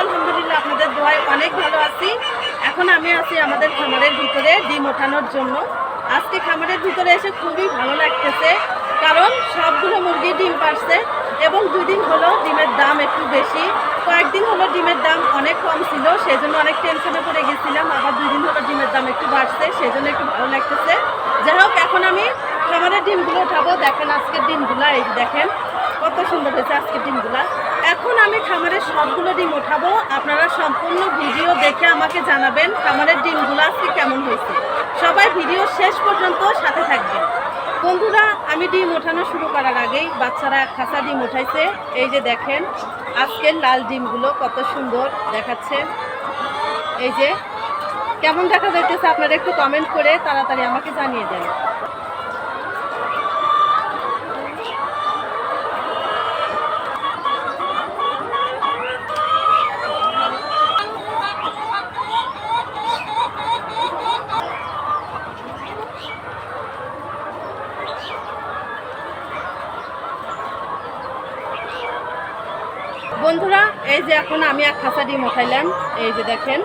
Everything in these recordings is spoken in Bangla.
আলহামদুলিল্লাহ আপনাদের দোয়ায় অনেক ভালো আছি। এখন আমি আছি আমাদের খামারের ভিতরে ডিম ওঠানোর জন্য। আজকে খামারের ভিতরে এসে খুবই ভালো লাগতেছে, কারণ সবগুলো মুরগি ডিম পারছে এবং 2 দিন হলো ডিমের দাম একটু বেশি। কয়েকদিন হলো ডিমের দাম অনেক কম ছিল, সেই জন্য অনেক টেনশনে পড়ে গেছিলাম। আবার 2 দিন হলো ডিমের দাম একটু বাড়ছে, সেই জন্য একটু ভালো লাগতেছে। যাই হোক, এখন আমি খামারের ডিমগুলো উঠাবো। দেখেন আজকের ডিমগুলা, এই দেখেন কত সুন্দর হয়েছে আজকের ডিমগুলা। এখন আমি খামারের সবগুলো ডিম উঠাবো। আপনারা সম্পূর্ণ ভিডিও দেখে আমাকে জানাবেন খামারের ডিমগুলো আজকে কেমন হয়েছে। সবাই ভিডিও শেষ পর্যন্ত সাথে থাকবেন। বন্ধুরা, আমি ডিম ওঠানো শুরু করার আগেই বাচ্চারা খাসা ডিম উঠাইছে। এই যে দেখেন আজকের লাল ডিমগুলো কত সুন্দর দেখাচ্ছে। এই যে কেমন দেখা যাইতেছে আপনারা একটু কমেন্ট করে তাড়াতাড়ি আমাকে জানিয়ে দেন। বন্ধুরা, এই যে এখন আমি এক খাসা ডিম উঠাইলাম। এই যে দেখেন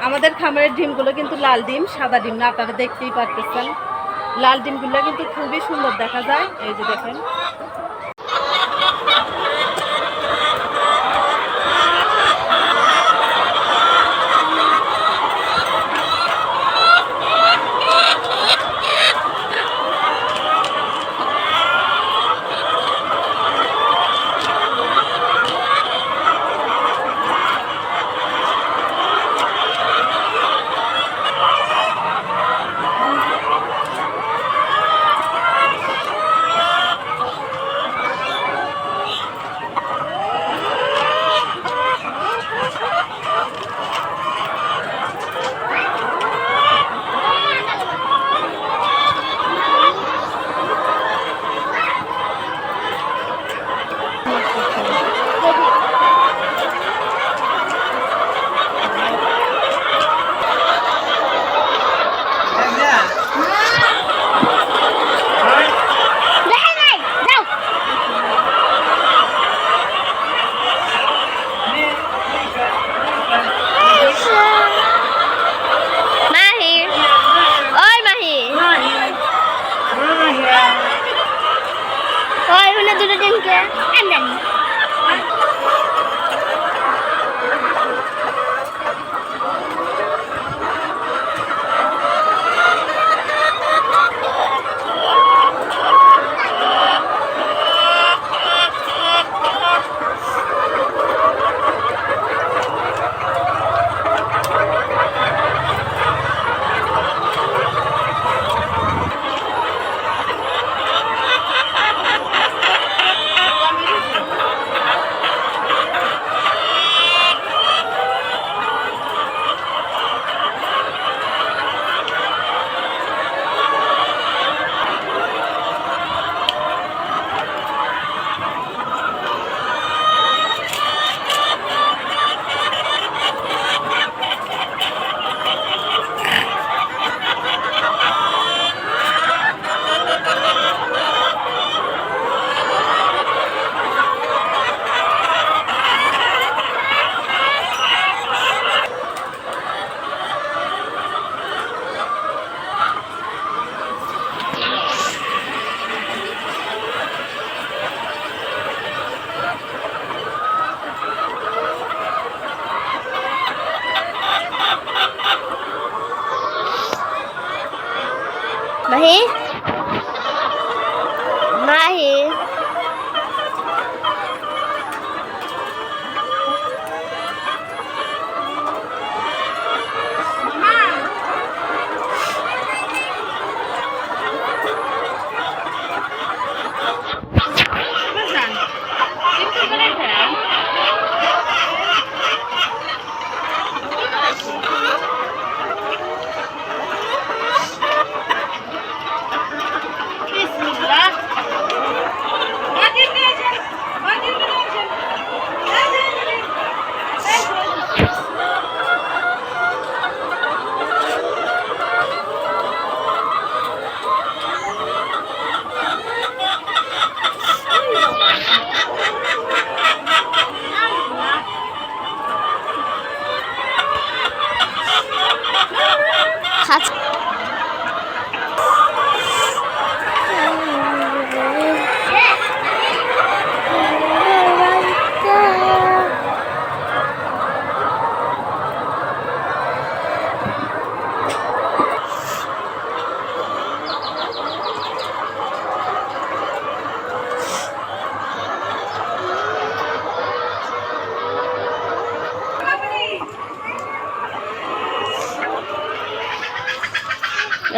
আমাদের খামারের ডিমগুলো কিন্তু লাল ডিম, সাদা ডিম না। আপনারা দেখতেই পারতেছেন লাল ডিমগুলো কিন্তু খুবই সুন্দর দেখা যায়। এই যে দেখেন Mahi? Mahi? খাচ্ছে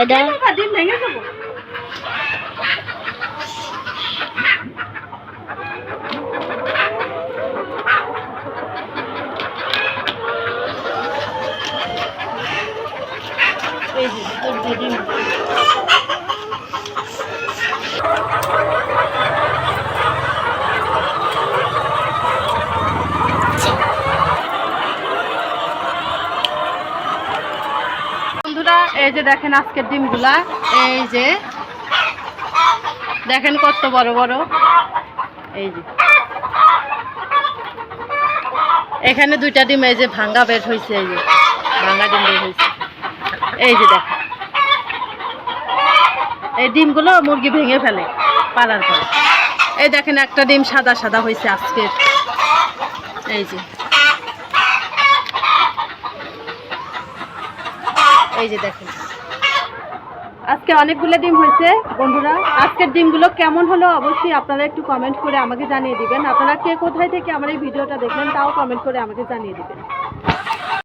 এটা ডিম ভেঙে দেবো। এই যে তোর যে ডিম বন্ধুরা, এই যে দেখেন আজকের ডিমগুলা, এই যে দেখেন কত বড় বড়। এই যে এখানে দুইটা ডিম এই যে ভাঙ্গা বের হয়েছে, এই যে ভাঙ্গা ডিম বের হয়েছে। এই যে দেখেন এই ডিমগুলো মুরগি ভেঙে ফেলে পালার পরে। এই দেখেন একটা ডিম সাদা সাদা হয়েছে আজকের। এই যে এই যে দেখেন আজকে অনেকগুলো ডিম হয়েছে। বন্ধুরা, আজকের ডিমগুলো কেমন হলো অবশ্যই আপনারা একটু কমেন্ট করে আমাকে জানিয়ে দিবেন। আপনারা কে কোথায় থেকে আমার এই ভিডিওটা দেখলেন তাও কমেন্ট করে আমাকে জানিয়ে দিবেন।